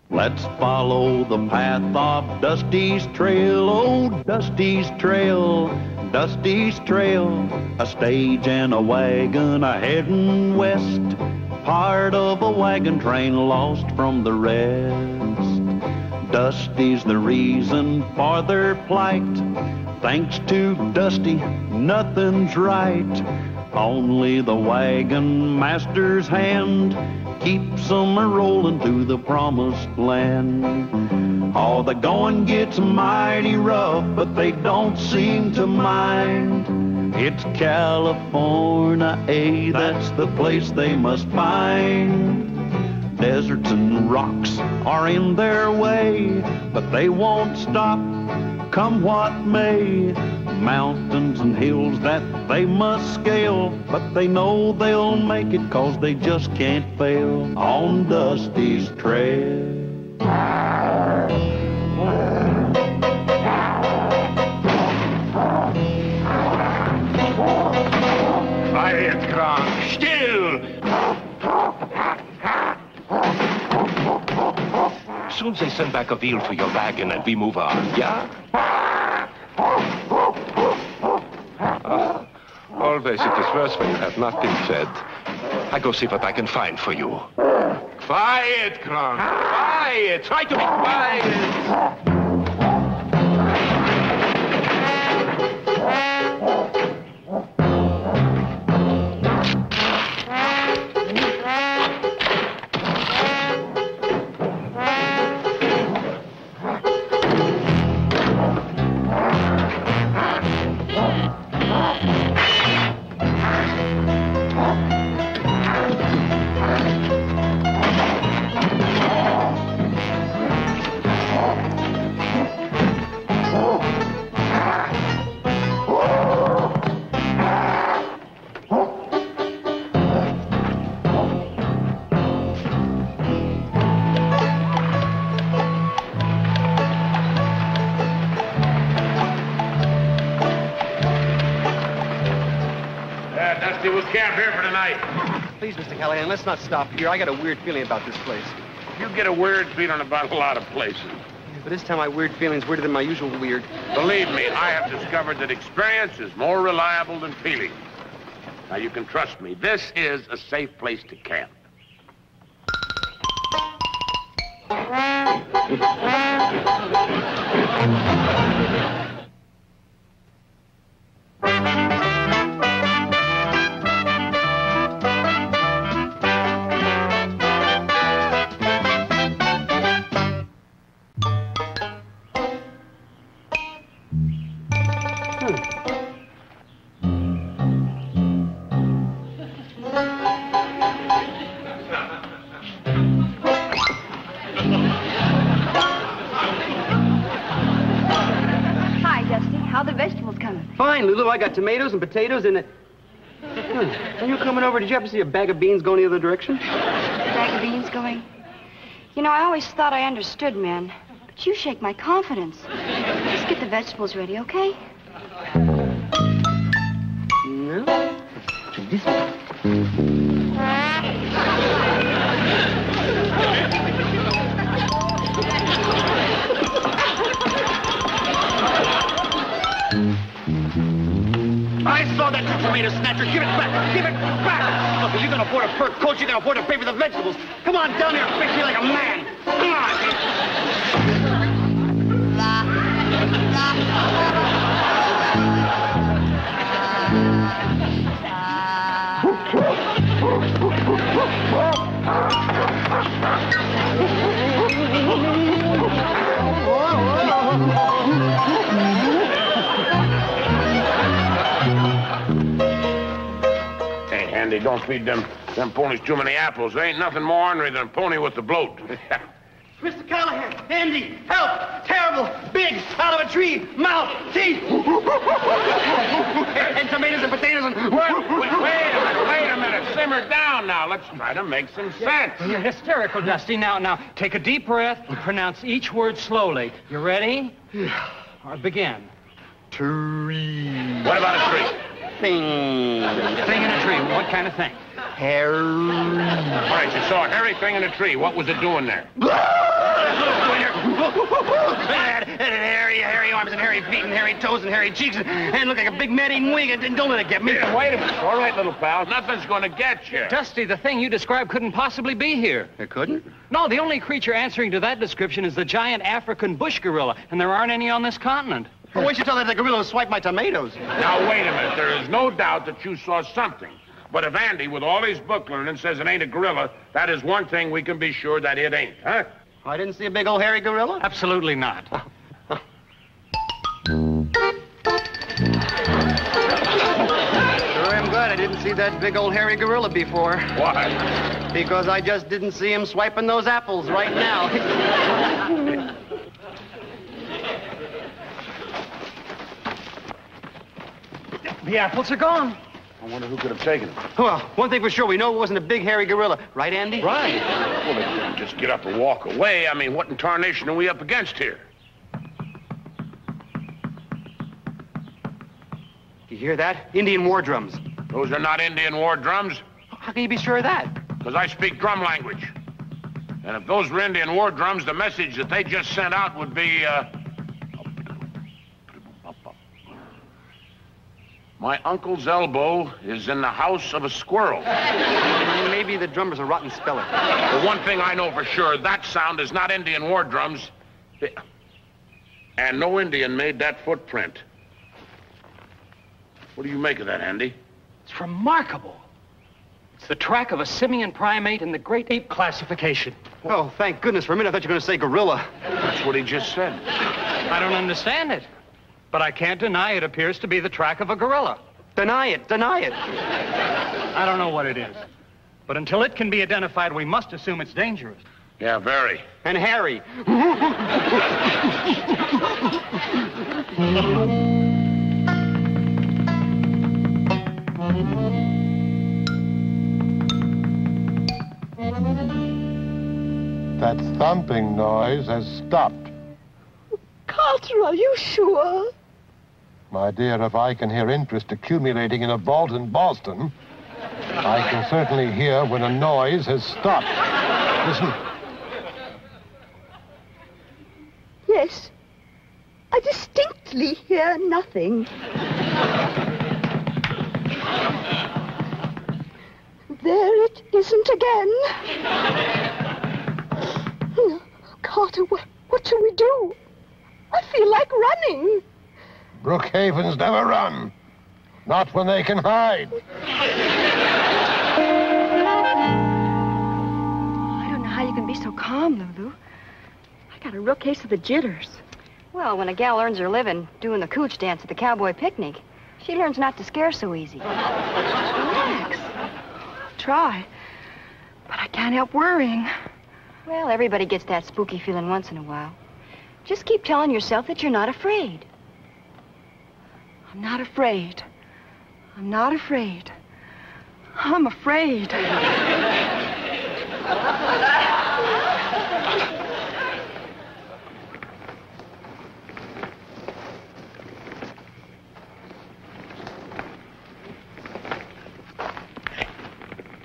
Let's follow the path of Dusty's trail, oh, Dusty's trail, Dusty's trail. A stage and a wagon a-heading west, part of a wagon train lost from the rest. Dusty's the reason for their plight. Thanks to Dusty, nothing's right. Only the wagon master's hand keeps them a-rolling to the promised land. Oh, the going gets mighty rough, but they don't seem to mind. It's California, that's the place they must find. Deserts and rocks are in their way, but they won't stop, come what may. Mountains and hills that they must scale, but they know they'll make it 'cause they just can't fail on Dusty's trail. Quiet, Kronk. Still! Soon they send back a wheel to your wagon and we move on, yeah? Always it is worse when you have not been fed. I go see what I can find for you. Quiet, Kronk. Quiet. Try to be quiet. Please, Mr. Callahan, let's not stop here. I got a weird feeling about this place. You get a weird feeling about a lot of places. But this time my weird feeling's weirder than my usual weird. Believe me, I have discovered that experience is more reliable than feeling. Now, you can trust me. This is a safe place to camp. Fine, Lulu. I got tomatoes and potatoes and When you were coming over, did you happen to see a bag of beans going the other direction? A bag of beans going? You know, I always thought I understood men, but you shake my confidence. Just get the vegetables ready, okay? No. This I saw that tomato snatcher. Give it back. Give it back. Look, if you're going to afford a fur coat, you're going to afford to pay for the vegetables. Come on down here and fix me like a man. Come on. Hey, Andy, don't feed them ponies too many apples. There ain't nothing more ornery than a pony with the bloat. Mr. Callahan, Andy, help! Terrible, big, out of a tree, mouth, teeth, and tomatoes and potatoes and... Wait a minute. Simmer down now. Let's try to make some sense. You're hysterical, Dusty. Now, take a deep breath and pronounce each word slowly. You ready? All right, begin. Tree. What about a tree? Thing. Thing in a tree. What kind of thing? Hair. All right, you saw a hairy thing in a tree. What was it doing there? Hairy arms and hairy feet and hairy toes and hairy cheeks and look like a big man-eating wing. And don't let it get me. Here, wait a minute. All right, little pal. Nothing's going to get you. Dusty, the thing you described couldn't possibly be here. It couldn't? No, the only creature answering to that description is the giant African bush gorilla, and there aren't any on this continent. Well, why don't you tell that the gorilla swiped my tomatoes? Now, wait a minute. There is no doubt that you saw something. But if Andy, with all his book learning, says it ain't a gorilla, that is one thing we can be sure that it ain't, huh? I didn't see a big old hairy gorilla? Absolutely not. Sure am glad I didn't see that big old hairy gorilla before. Why? Because I just didn't see him swiping those apples right now. The apples are gone. I wonder who could have taken them. Well, one thing for sure, we know it wasn't a big hairy gorilla. Right, Andy? Right. Well, they couldn't just get up and walk away. I mean, what in tarnation are we up against here? You hear that? Indian war drums. Those are not Indian war drums, How can you be sure of that? because I speak drum language. And if those were Indian war drums, the message that they just sent out would be, my uncle's elbow is in the house of a squirrel. Maybe the drummer's a rotten speller. The one thing I know for sure, that sound is not Indian war drums. And no Indian made that footprint. What do you make of that, Andy? It's remarkable. It's the track of a simian primate in the great ape classification. Oh, thank goodness. For a minute, I thought you were going to say gorilla. That's what he just said. I don't understand it. But I can't deny it appears to be the track of a gorilla. Deny it. Deny it. I don't know what it is. But until it can be identified, we must assume it's dangerous. Yeah, very. And hairy. That thumping noise has stopped. Carter, are you sure? My dear, if I can hear interest accumulating in a vault in Boston, I can certainly hear when a noise has stopped. Listen. Yes. I distinctly hear nothing. There it isn't again. Carter, what shall we do? I feel like running. Brookhaven's never run. Not when they can hide. I don't know how you can be so calm, Lulu. I got a real case of the jitters. Well, when a gal earns her living doing the cooch dance at the cowboy picnic, she learns not to scare so easy. Relax. I'll try. But I can't help worrying. Well, everybody gets that spooky feeling once in a while. Just keep telling yourself that you're not afraid. I'm not afraid. I'm not afraid. I'm afraid.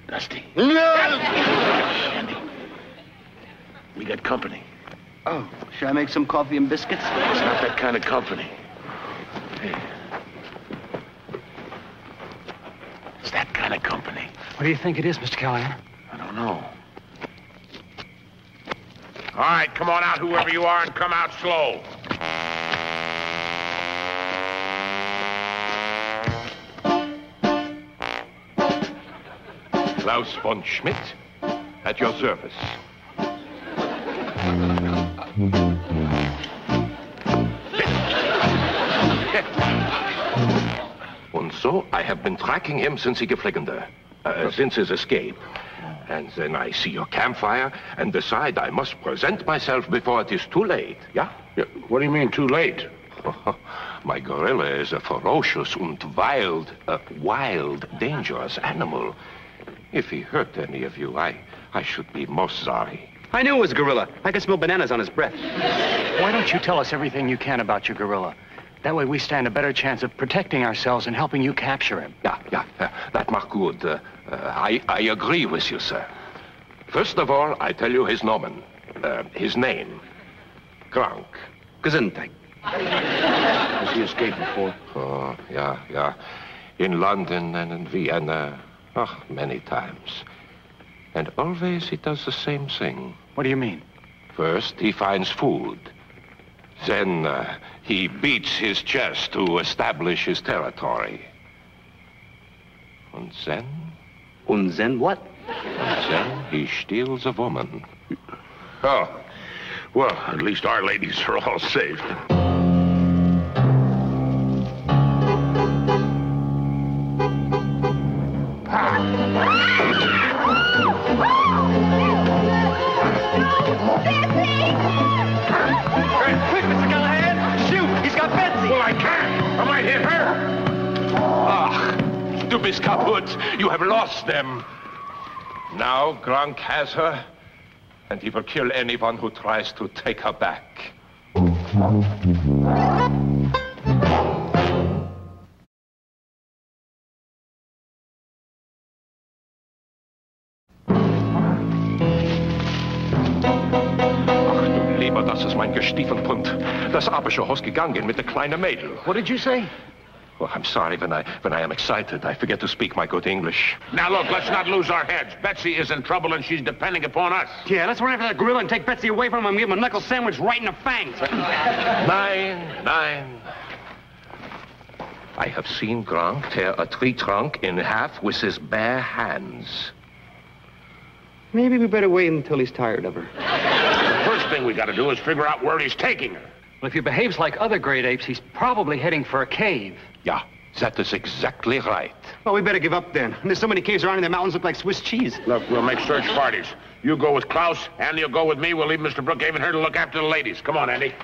Dusty. No! Andy. We got company. Oh, should I make some coffee and biscuits? It's not that kind of company. Hey. It's that kind of company. What do you think it is, Mr. Callahan? I don't know. All right, come on out, whoever you are, and come out slow. Klaus von Schmitt, at your service. And so I have been tracking him since he geflogen there, since his escape. And then I see your campfire and decide I must present myself before it is too late, yeah? What do you mean, too late? My gorilla is a ferocious and wild, dangerous animal. If he hurt any of you, I should be most sorry. I knew it was a gorilla. I could smell bananas on his breath. Why don't you tell us everything you can about your gorilla? That way we stand a better chance of protecting ourselves and helping you capture him. Yeah, that mark good. I agree with you, sir. First of all, I tell you his nomen. His name. Krank. Gesundheit. Has he escaped before? Oh, yeah. In London and in Vienna. Oh, many times. And always he does the same thing. What do you mean? First, he finds food. Then he beats his chest to establish his territory. And then? And then what? And then he steals a woman. Oh, well, at least our ladies are all safe. Quick, Mr. Callahan! Shoot! He's got Betsy! Well, I can't. I might hit her. Ah, du bist kaputt. You have lost them. Now Krank has her, and he will kill anyone who tries to take her back. Das ist mein Gestiefenpund. Das abische Haus gegangen mit der kleinen Mädel. What did you say? Well, I'm sorry. When I am excited, I forget to speak my good English. Now, look, let's not lose our heads. Betsy is in trouble, and she's depending upon us. Yeah, let's run after that gorilla and take Betsy away from him and give him a knuckle sandwich right in the fangs. Nein. I have seen Krank tear a tree trunk in half with his bare hands. Maybe we better wait until he's tired of her. The first thing we got to do is figure out where he's taking her. Well, if he behaves like other great apes, he's probably heading for a cave. Yeah, that is exactly right. Well, we better give up then. There's so many caves around and the mountains look like Swiss cheese. Look, we'll make search parties. You go with Klaus, Andy will go with me. We'll leave Mr. Brookhaven here to look after the ladies. Come on, Andy.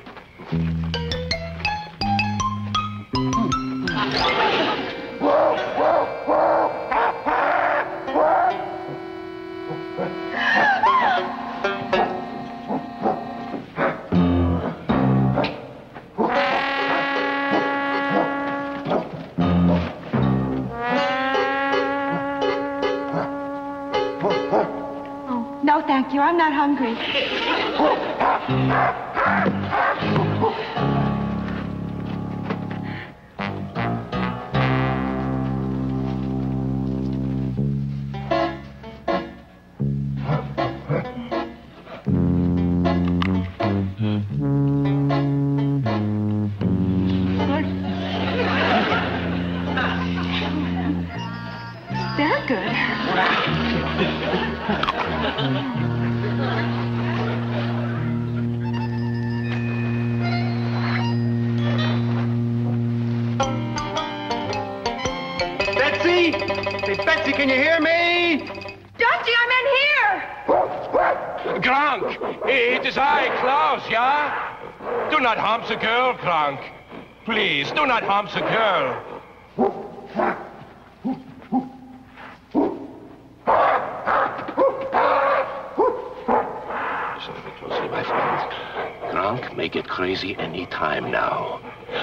No, thank you. I'm not hungry. They're good. Betsy! Hey, Betsy, can you hear me? Dusty, I'm in here! Krank! It is I, Klaus, yeah? Do not harm the girl, Krank. Please, do not harm the girl. Listen to me closely, my friend. Krank may get crazy any time now.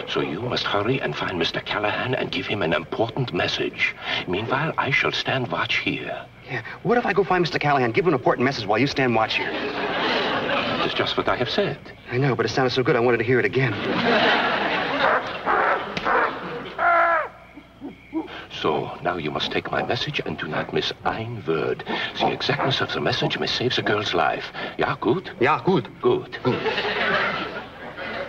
So you must hurry and find Mr. Callahan and give him an important message. Meanwhile, I shall stand watch here. Yeah, what if I go find Mr. Callahan, give him an important message while you stand watch here? That is just what I have said. I know, but it sounded so good I wanted to hear it again. So, now you must take my message and do not miss ein word. The exactness of the message may save the girl's life. Ja, gut? Ja, gut. Gut.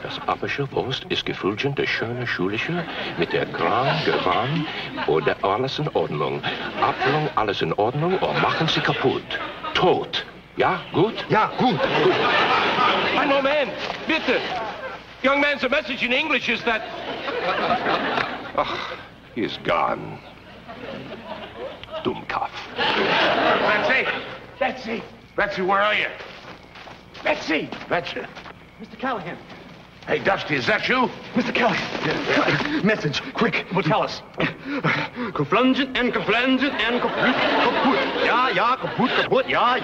Das abische Wurst ist gefüllt der schöne Schulische mit der Kran, Gewann oder alles in Ordnung. Abfüllung, alles in Ordnung oder machen Sie kaputt. Tot. Ja, gut? Ja, gut. Ein Moment, bitte. Young man, the message in English is that... Ach, he is gone. Dummkopf. Betsy! Betsy! Betsy, where are you? Betsy! Betsy! Mr. Callahan. Hey, Dusty, is that you? Mr. Callahan. Message, quick. Well, tell us. Geflungen and geflungen and kaput. Ja, kaput, ja.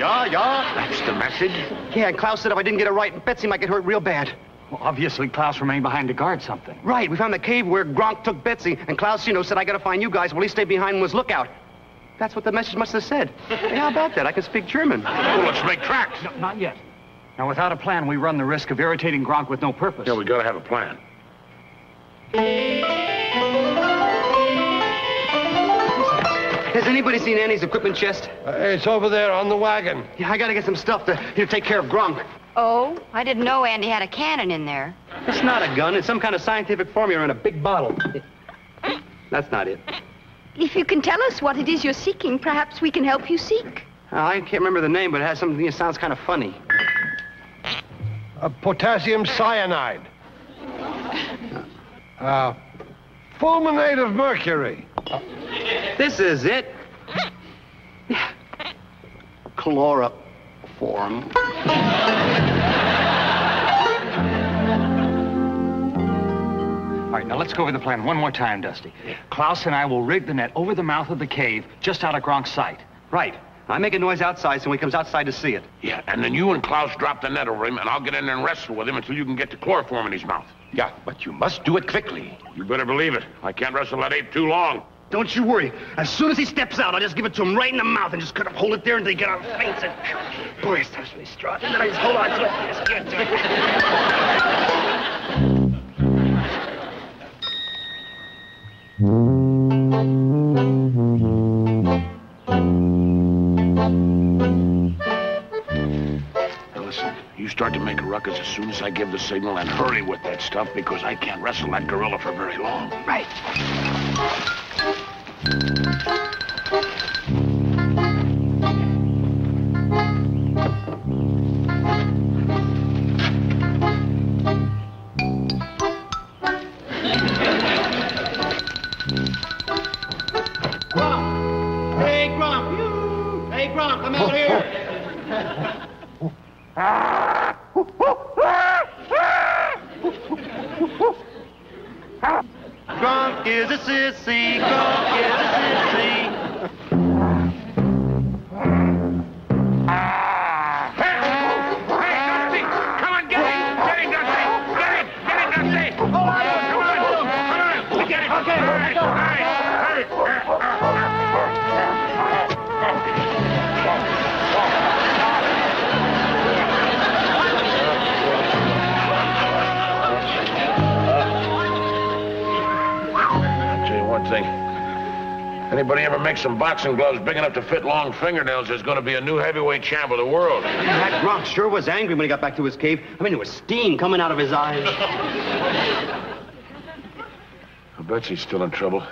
That's the message? Yeah, and Klaus said if I didn't get it right, Betsy might get hurt real bad. Well, obviously, Klaus remained behind to guard something. Right, we found the cave where Gronk took Betsy, and Klaus, said I gotta find you guys while he stayed behind and was lookout. That's what the message must have said. Hey, how about that? I can speak German. Well, let's make tracks. No, not yet. Now, without a plan, we run the risk of irritating Gronk with no purpose. Yeah, we gotta have a plan. Has anybody seen Annie's equipment chest? It's over there on the wagon. Yeah, I gotta get some stuff to take care of Gronk. Oh, I didn't know Andy had a cannon in there. It's not a gun. It's some kind of scientific formula in a big bottle. That's not it. If you can tell us what it is you're seeking, perhaps we can help you seek. I can't remember the name, but it has something that sounds kind of funny. Potassium cyanide. Fulminate of mercury. This is it. Chloroform. All right, now let's go over the plan one more time, Dusty. Klaus and I will rig the net over the mouth of the cave, just out of Gronk's sight. Right. I make a noise outside so he comes outside to see it. Yeah, and then you and Klaus drop the net over him, and I'll get in there and wrestle with him until you can get the chloroform in his mouth. Yeah, but you must do it quickly. You better believe it. I can't wrestle that ape too long. Don't you worry. As soon as he steps out, I'll just give it to him right in the mouth and just kind of hold it there until he get on faints. And boy, it starts really strong. And then I just hold on to it and just give it to Now listen, you start to make a ruckus as soon as I give the signal, and hurry with that stuff because I can't wrestle that gorilla for very long. Right. Hey, Gronk, come out here. Gronk is a sissy, Gronk is a sissy. Hey, Dusty! Come on, get him! Get him, Dusty! Get him! Get him, Dusty! Come on! Get him! Okay, all right. One thing. Anybody ever make some boxing gloves big enough to fit long fingernails, there's going to be a new heavyweight champ of the world. That Gronk sure was angry when he got back to his cave. I mean, there was steam coming out of his eyes. I bet she's still in trouble.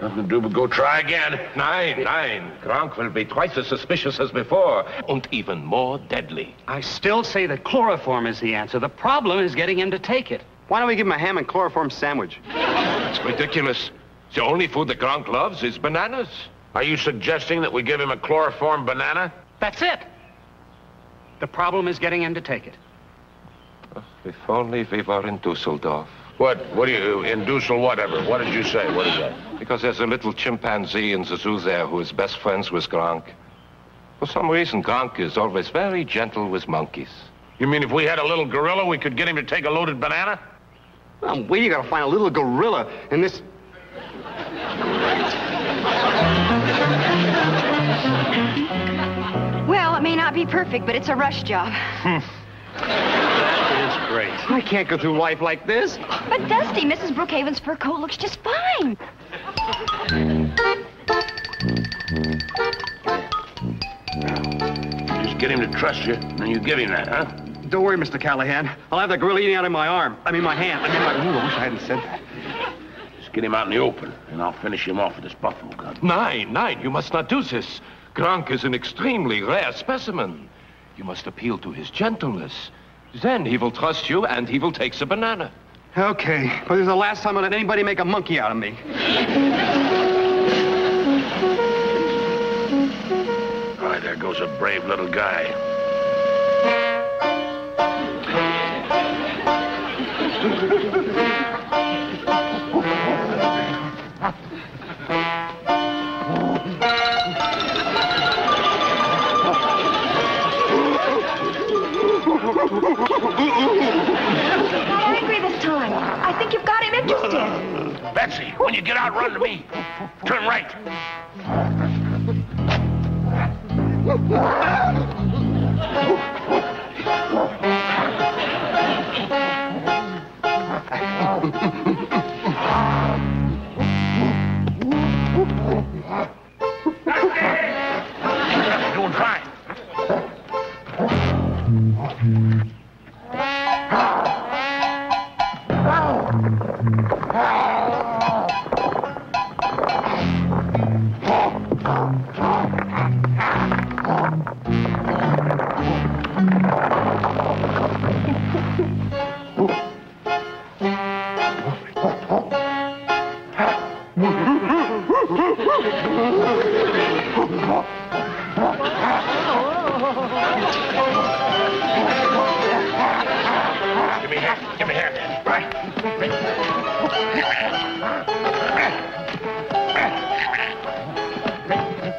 Nothing to do but go try again. Nein. Gronk will be twice as suspicious as before, and even more deadly. I still say that chloroform is the answer. The problem is getting him to take it. Why don't we give him a ham and chloroform sandwich? It's ridiculous. The only food that Gronk loves is bananas. Are you suggesting that we give him a chloroform banana? That's it. The problem is getting him to take it. If only we were in Dusseldorf. What do you, in Dussel whatever? What did you say? What is that? Because there's a little chimpanzee in the zoo there who is best friends with Gronk. For some reason, Gronk is always very gentle with monkeys. You mean if we had a little gorilla, we could get him to take a loaded banana? Well, where you gotta find a little gorilla in this... Well, it may not be perfect, but it's a rush job. That is great. I can't go through life like this. But Dusty, Mrs. Brookhaven's fur coat looks just fine. Just get him to trust you, and you give him that, huh? Don't worry, Mr. Callahan. I'll have the gorilla eating out of my arm. I mean, my hand. Ooh, I wish I hadn't said that. Just get him out in the open, and I'll finish him off with this buffalo gun. Nein, you must not do this. Gronk is an extremely rare specimen. You must appeal to his gentleness. Then he will trust you, and he will take the banana. Okay, but this is the last time I let anybody make a monkey out of me. All right, there goes a brave little guy. Not angry this time. I think you've got him interested. Betsy, when you get out, run to me. Turn right. Doing fine. Give me here. Right.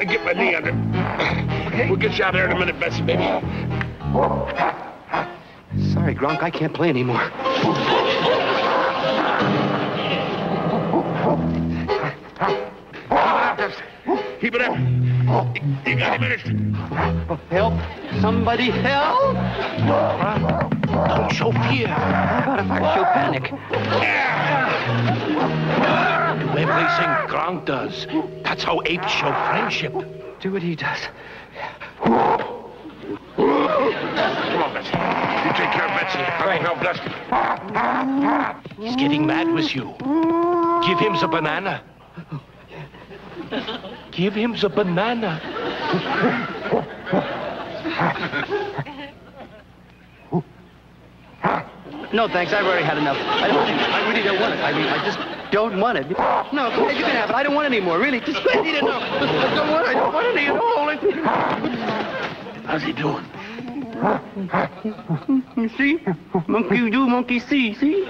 Get my knee under. Okay. We'll get you out there in a minute, Betsy, baby. Sorry, Gronk, I can't play anymore. Keep it up. You got a minute. Help. Somebody help. Don't show fear. How about if I show panic? Everything Gronk does. That's how apes show friendship. Do what he does. Come on, Betsy. You take care of Betsy. I'll help Dusty. He's getting mad with you. Give him the banana. Give him the banana. No, thanks. I've already had enough. I really don't want it. I just don't want it. No, go ahead, you can have it. I don't want it anymore, really. Just go ahead, no. I don't want it anymore. How's he doing? You see? Monkey do, monkey see, see?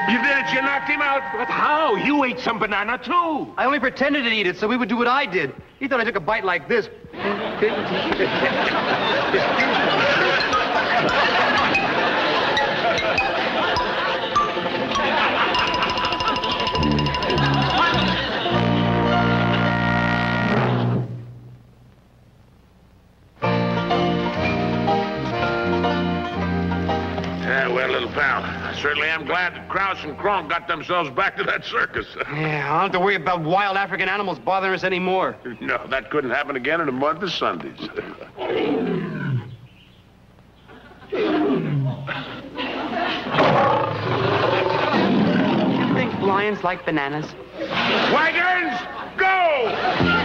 You did it. You knocked him out. But how? You ate some banana, too. I only pretended to eat it so we would do what I did. He thought I took a bite like this. Well, little pal, I certainly am glad that Klaus and Kronk got themselves back to that circus. Yeah, I don't have to worry about wild African animals bothering us anymore. No, that couldn't happen again in a month of Sundays. You think lions like bananas? Wagons, go!